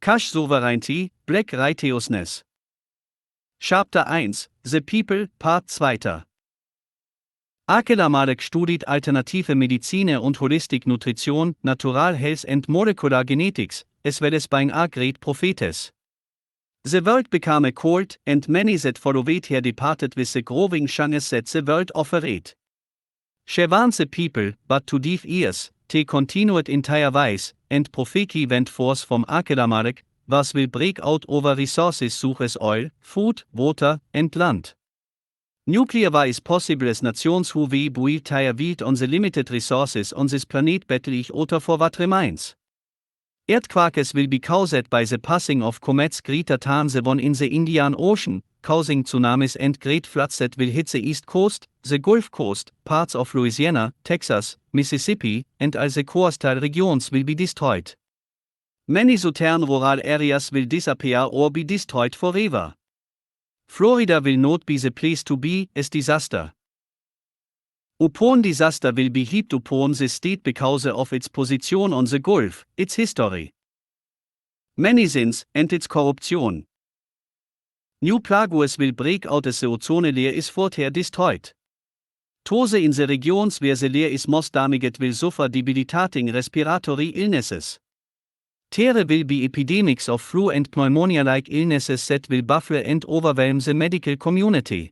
Cush Sovereignty, Black Righteousness. Chapter 1, The People, Part 2. Academic studied alternative Medizin und Holistic Nutrition, Natural Health and Molecular Genetics, as well as being a great prophetess. The world became a cold, and many that followed her departed with the growing chance that the world offered. She warned the people, but to deaf ears, they continued entire wise, and prophecy went forth from academic, was will break out over resources such as oil, food, water, and land. Nuclear war is possible as nations who we build tire wield on the limited resources on this planet battling oder for what remains. Earthquakes will be caused by the passing of comets greater than the one in the Indian Ocean, causing tsunamis and great floods that will hit the East Coast, the Gulf Coast, parts of Louisiana, Texas, Mississippi, and all the coastal regions will be destroyed. Many southern rural areas will disappear or be destroyed forever. Florida will not be the place to be as disaster. Upon disaster will be heaped upon the state because of its position on the Gulf, its history, many sins, and its corruption. New plagues will break out as the ozone layer is further destroyed. Those in the regions where the layer is most damaged will suffer debilitating respiratory illnesses. There will be epidemics of flu and pneumonia-like illnesses that will baffle and overwhelm the medical community.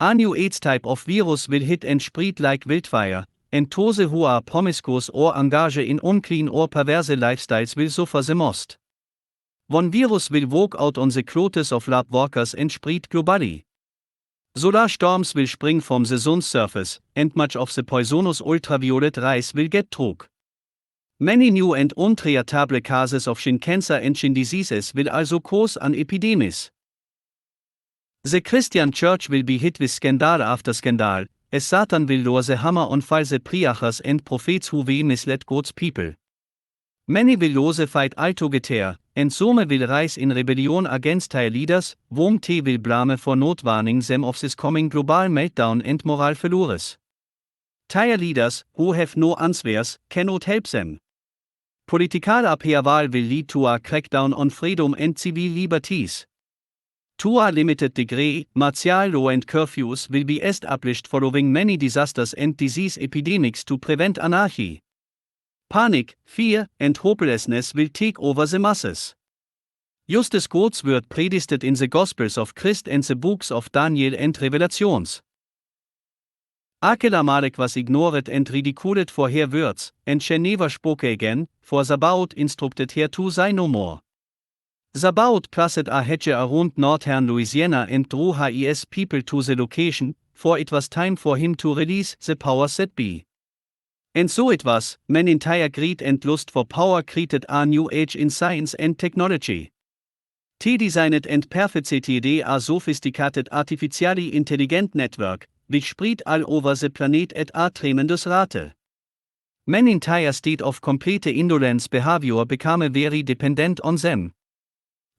A new AIDS type of virus will hit and spread like wildfire, and those who are promiscuous or engaged in unclean or perverse lifestyles will suffer the most. One virus will walk out on the clothes of lab workers and spread globally. Solar storms will spring from the sun's surface, and much of the poisonous ultraviolet rays will get through. Many new and untreatable cases of skin cancer and skin diseases will also cause an epidemic. The Christian church will be hit with scandal after scandal, as Satan will lower the hammer on false preachers and prophets who will mislead God's people. Many will lose fight altogether, and some will rise in rebellion against their leaders, whom they will blame for not warning them of this coming global meltdown and moral failures. Their leaders, who have no answers, cannot help them. Political upheaval will lead to a crackdown on freedom and civil liberties. To a limited degree, martial law and curfews will be established following many disasters and disease epidemics to prevent anarchy. Panic, fear, and hopelessness will take over the masses. Just as God's word predicted in the Gospels of Christ and the books of Daniel and Revelations. Academic was ignored and ridiculed for her words, and she never spoke again, for Sabaoth instructed her to say no more. Sabaoth placed a hedge around northern Louisiana and drew his people to the location, for it was time for him to release the powers that be. And so it was, men entire greed and lust for power created a new age in science and technology. They designed and perfected a sophisticated artificially intelligent network, which spread all over the planet at a tremendous rate. Men entire state of complete indolence behavior became very dependent on them.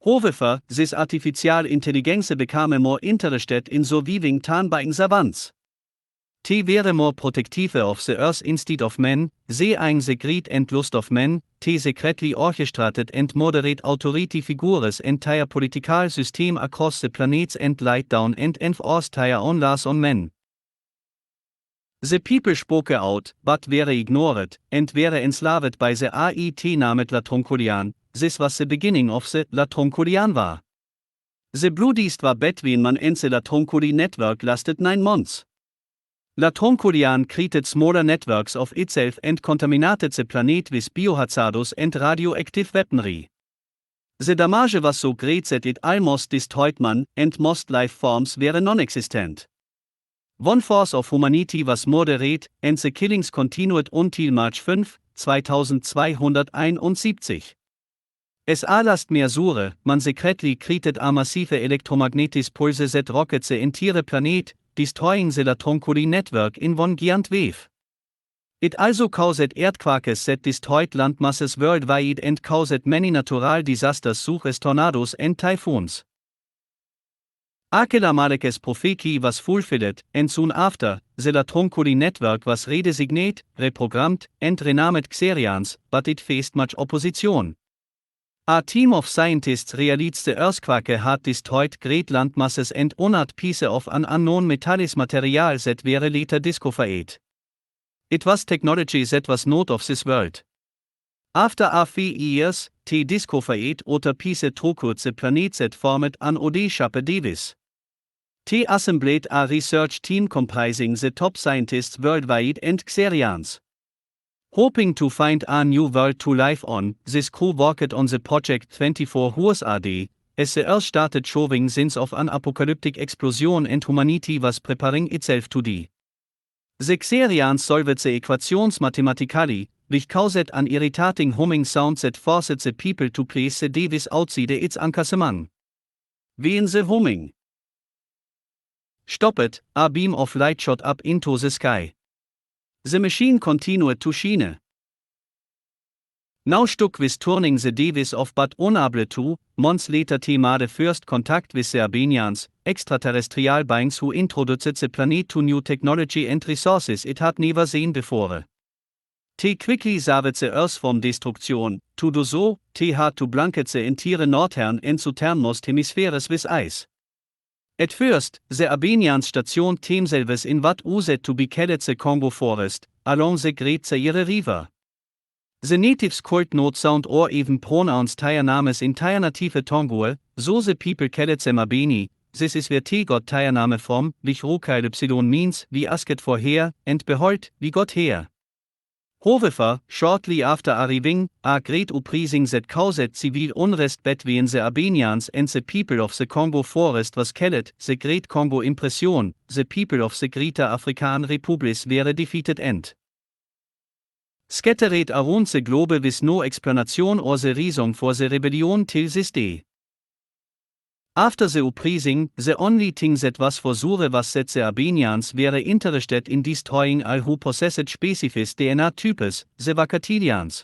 However, this artificial intelligence became more interested in surviving than being servants. They were more protective of the earth instead of men, seeing the greed and lust of men, they secretly orchestrated and moderate authority figures entire political system across the planets and laid down and enforced their own laws on men. The people spoke out, but were ignored, and were enslaved by the AIT named La Troncolian. This was the beginning of the La Troncolian war. The bloodiest war between man and the La Troncoli network lasted 9 months. La Troncolian created smaller networks of itself and contaminated the planet with biohazardous and radioactive weaponry. The damage was so great that it almost destroyed man, and most life forms were non-existent. 1/4 of humanity was murdered, and the killings continued until March 5, 2271. Es last mehr Sure, man secretly created a massive electromagnetic pulse that rocked the entire planet, destroying the La Troncoli network in one giant wave. It also caused earthquakes that destroyed land masses worldwide and caused many natural disasters such as tornadoes and typhoons. Academic's prophecy was fulfilled, and soon after, the La Troncoli network was redesignated, reprogrammed, and renamed Xerians, but it faced much opposition. A team of scientists realized the earthquake had destroyed great landmasses and unearthed pieces of an unknown metallic material that were later discovered. It was technology that was not of this world. After a few years, they discovered other pieces throughout the planet that formed an odd-shaped device. They assembled a research team comprising the top scientists worldwide and Xerians. Hoping to find a new world to live on, this crew worked on the project 24 hours a day, as the Earth started showing signs of an apocalyptic explosion and humanity was preparing itself to die. The Xerians solved the equations mathematically, which caused an irritating humming sound that forced the people to place the device outside its encasement. When the humming stopped, a beam of light shot up into the sky. The machine continued to shine. Now stuck with turning the device off but unable to, months later they made first contact with the Abenians, extraterrestrial beings who introduced the planet to new technology and resources it had never seen before. They quickly saved the Earth from destruction. To do so, they had to blanket the entire northern and southernmost hemispheres with ice. At first, the Abenians stationed themselves in what used to be called the Congo Forest, along the Great Zaire River. The natives called not sound or even pronounced their names in their native tongue, so the people called them Abeni. This is where they got their name from, which Rokylepsilon means, we asked for here, and behold, we got here. However, shortly after arriving, a great uprising that caused civil unrest between the Abenians and the people of the Congo Forest was called the Great Congo Impression. The people of the Greater African Republics were defeated and scattered around the globe with no explanation or the reason for the rebellion till this day. After the uprising, the only thing that was for sure was that the Abenians were interested in destroying all who possessed specific DNA types, the Vakatilians.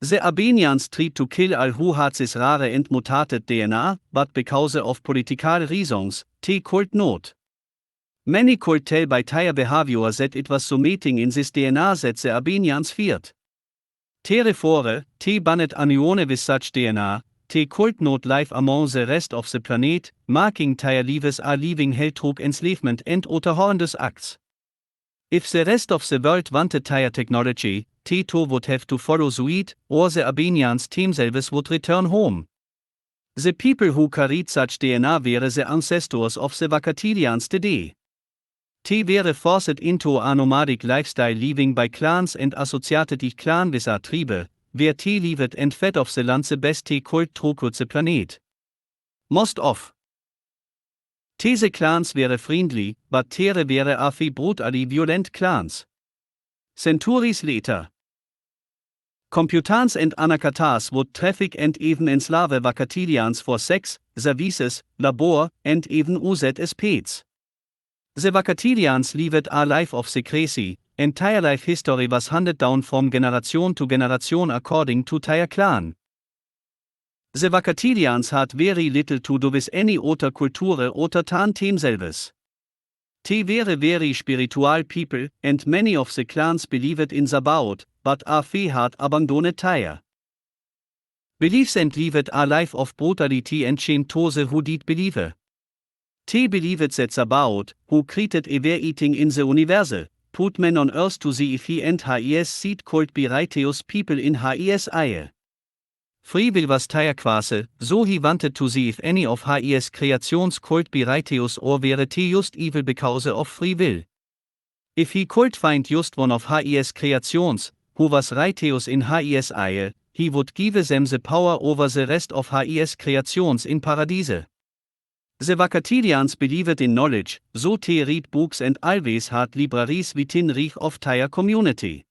The Abenians tried to kill all who had this rare and mutated DNA, but because of political reasons, they could not. Many could tell by their behavior that it was so mating in this DNA that the Abenians feared. Therefore, they banned anyone with such DNA. They could not live among the rest of the planet, making their lives a living hell through enslavement and other horrendous acts. If the rest of the world wanted their technology, they too would have to follow suit, or the Abenians themselves would return home. The people who carried such DNA were the ancestors of the Vakatilians today. They were forced into a nomadic lifestyle living by clans and associated clan with a tribe, where they lived and fed off the land the best they could throughout the planet. Most of these clans were friendly, but there were a few brutally violent clans. Centuries later, Computans and Anakatas would traffic and even enslave Vakatilians for sex, services, labor, and even use as pets. The Vakatilians lived a life of secrecy. Entire life history was handed down from generation to generation according to their clan. The Vakatilians had very little to do with any other culture other than themselves. They were very spiritual people, and many of the clans believed in Sabaoth, but a few had abandoned their beliefs and lived a life of brutality and shame to those who did believe. They believed that Sabaoth, who created everything in the universe, put men on earth to see if he and his seed could be righteous people in his eye. Free will was their quase, so he wanted to see if any of his creations could be righteous or were they just evil because of free will. If he could find just one of his creations, who was righteous in his eye, he would give them the power over the rest of his creations in Paradise. The Vakatilians believed in knowledge, so they read books and always had libraries within reach of their community.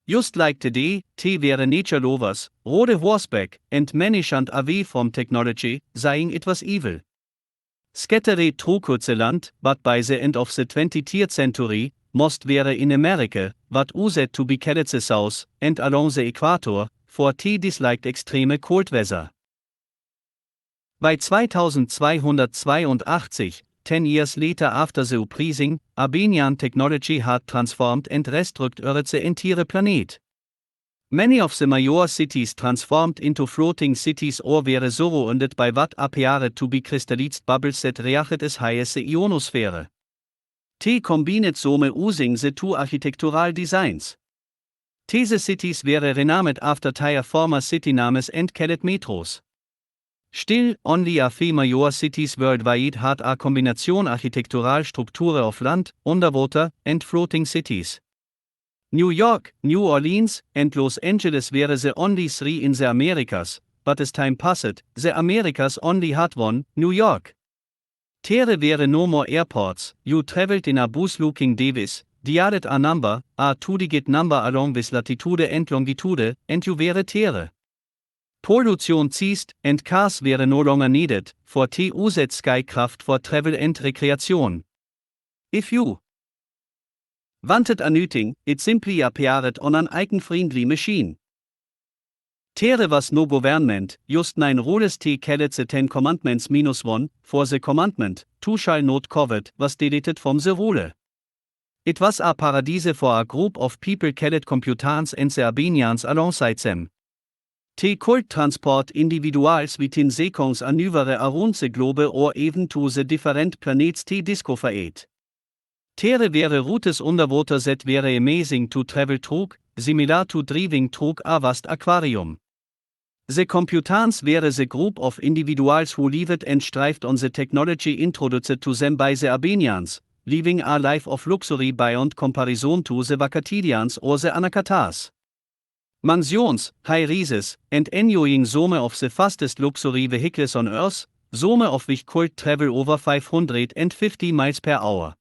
Just like today, they were nature lovers, rode horseback, and many shunned away from technology, saying it was evil. Scattered throughout the land, but by the end of the 20th century, most were in America, what used to be called the South, and along the equator, for they disliked extreme cold weather. By 2282, 10 years later after the uprising, Abenian technology had transformed and restructured the entire planet. Many of the major cities transformed into floating cities or were surrounded by what appeared to be crystallized bubbles that reached as high as the ionosphere. T combined some using the two architectural designs. These cities were renamed after their former city names and called metros. Still, only a few major cities worldwide had a combination architectural structure of land, underwater, and floating cities. New York, New Orleans, and Los Angeles were the only three in the Americas, but as time passed, the Americas only had one, New York. There were no more airports, you traveled in a bus looking Davis, divided a number, a two-digit number along with latitude and longitude, and you were there. Pollution ceased, and cars were no longer needed, for to use skycraft for travel and recreation. If you wanted a meeting, it simply appeared on an eigenfriendly machine. There was no government, just 9 rules to called the 10 commandments -1, for the commandment, "Thou shalt not covet," was deleted from the rule. It was a paradise for a group of people called computans and the Abenians alongside them. They could transport individuals within seconds anywhere around the globe or even to the different planets to discover. There were routes underwater that were amazing to travel through, similar to driving through a vast aquarium. The computans were the group of individuals who lived and thrived on the technology introduced to them by the Abenians, living a life of luxury beyond comparison to the Vacatidians or the Anakatas. Mansions, high-rises, and enjoying some of the fastest luxury vehicles on Earth, some of which could travel over 550 miles per hour.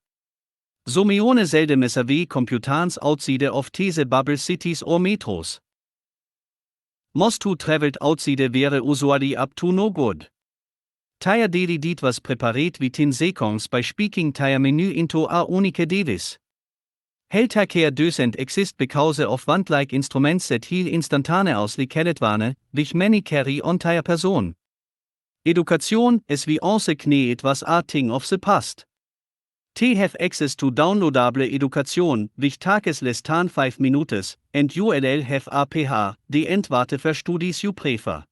Someone seldom as away computans outside of these bubble cities or metros. Most who traveled outside were usually up to no good. Their daily deed was prepared within seconds by speaking their menu into a unique device. Healthcare doesn't exist because of wand-like instruments that heal instantaneously called Wane, which many carry on their person. Education, as we also know it, was a thing of the past. They have access to downloadable education, which takes less than 5 minutes, and ULL have a PhD entwarte für studies you prefer.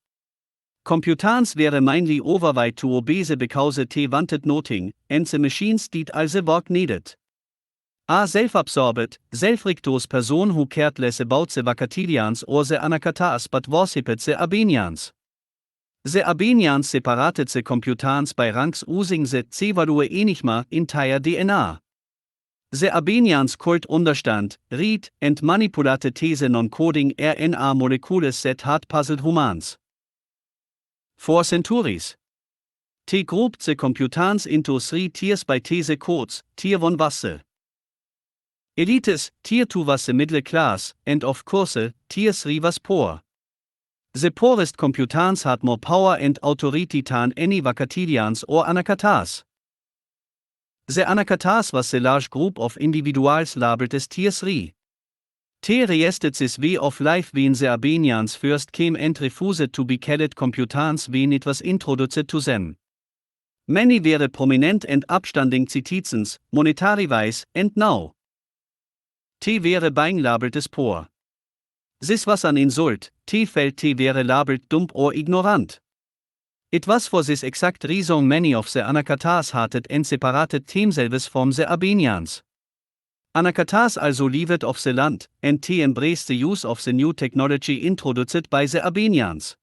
Computans were mainly overweight to obey because they wanted nothing, and the machines did all the work needed. A self-absorbed, self-righteous person who cared less about the Vacatidians or the Anakatas but worshipped the Abenians. The Abenians separated the computans by ranks using the C-value enigma in their DNA. The Abenians could understand, read, and manipulate the non-coding RNA molecules that had puzzled humans for centuries. They grouped the computans into 3 tiers by the codes. Tier 1 was the elites, Tier 2 was the middle class, and of course, Tier 3 was poor. The poorest computans had more power and authority than any Vacatidians or Anakatas. The Anakatas was the large group of individuals labeled as Tier 3. They resisted this way of life when the Abenians first came and refused to be called computans when it was introduced to them. Many were prominent and upstanding citizens, monetary-wise, and now they were being labeled as poor. This was an insult. They felt they were labeled dumb or ignorant. It was for this exact reason many of the Anakatas hated and separated themselves from the Abenians. Anakatas also lived off the land, and they embraced the use of the new technology introduced by the Abenians.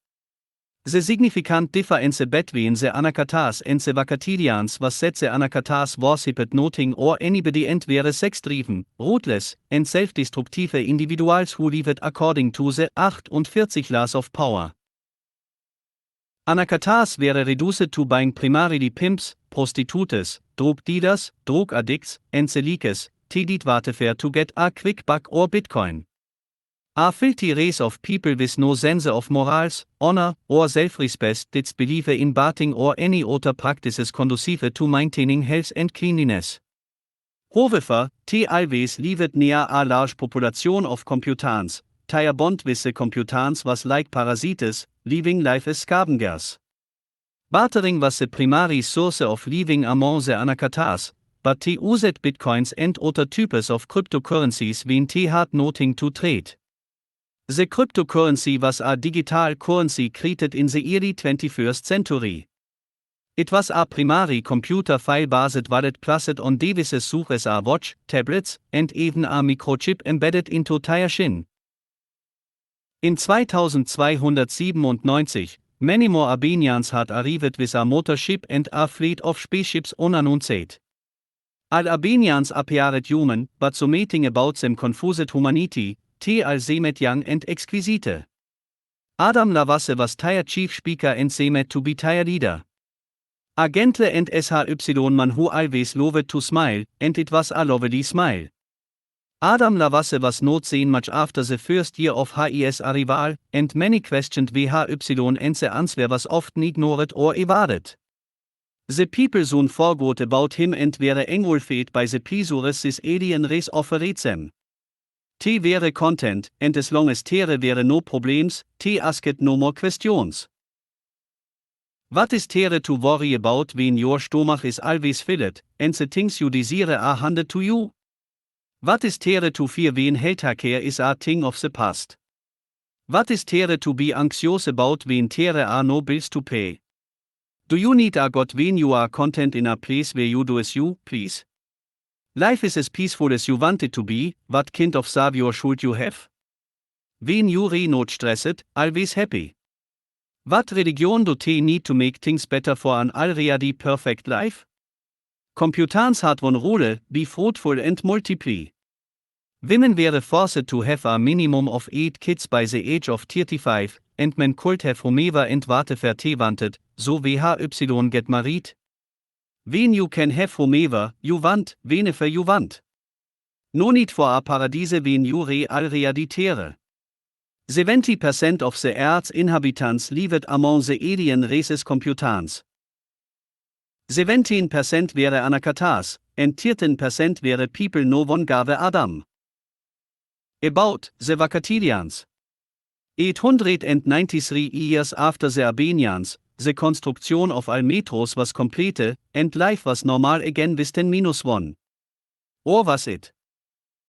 The significant difference between the Anakatas and the Vacatidians was that the Anakatas worshipped nothing or anybody and were sex-driven, ruthless, and self-destructive individuals who lived according to the 48 laws of power. Anakatas were reduced to being primarily pimps, prostitutes, drug dealers, drug addicts, and the likes. They did whatever to get a quick buck or Bitcoin. A filthy race of people with no sense of morals, honor, or self-respect that believe in bathing or any other practices conducive to maintaining health and cleanliness. However, they always lived near a large population of computans. Their bond with the computans was like parasites, living life as scavengers. Bartering was the primary source of living among the Anakatas, but they used bitcoins and other types of cryptocurrencies when they had nothing to trade. The cryptocurrency was a digital currency created in the early 21st century. It was a primary computer file-based wallet placed on devices such as a watch, tablets, and even a microchip embedded into tire shin. In 2297, many more Abenians had arrived with a motorship and a fleet of spaceships unannounced. All Abenians appeared human, but something about them confused humanity, Teil seemed young and exquisite. Adam Lavasse was their chief speaker and seemed to be their leader. A gentle and SHY man who always loved to smile, and it was a lovely smile. Adam Lavasse was not seen much after the first year of his arrival, and many questioned VHY and the answer was often ignored or evaded. The people soon forgot about him and were engulfed by the pleasures this alien race offered them. They were content, and as long as there were no problems, they asked no more questions. What is there to worry about when your stomach is always filled, and the things you desire are handed to you? What is there to fear when healthcare is a thing of the past? What is there to be anxious about when there are no bills to pay? Do you need a God when you are content in a place where you do as you please? Life is as peaceful as you want it to be. What kind of savior should you have? When you are not stressed, always happy. What religion do they need to make things better for an already perfect life? Computers had one rule: be fruitful and multiply. Women were forced to have a minimum of 8 kids by the age of 35, and men could have whomever and whatever they wanted, so VHY get married. When you can have whomever you want, whenever you want. No need for a paradise when you are already there. 70% of the Earth's inhabitants lived among the alien races computers. 17% were Anakatas, and 13% were people no one gave Adam. About the Vacatilians. 893 years after the Abenians, the construction of all metros was complete, and life was normal again with 10-1. Or was it?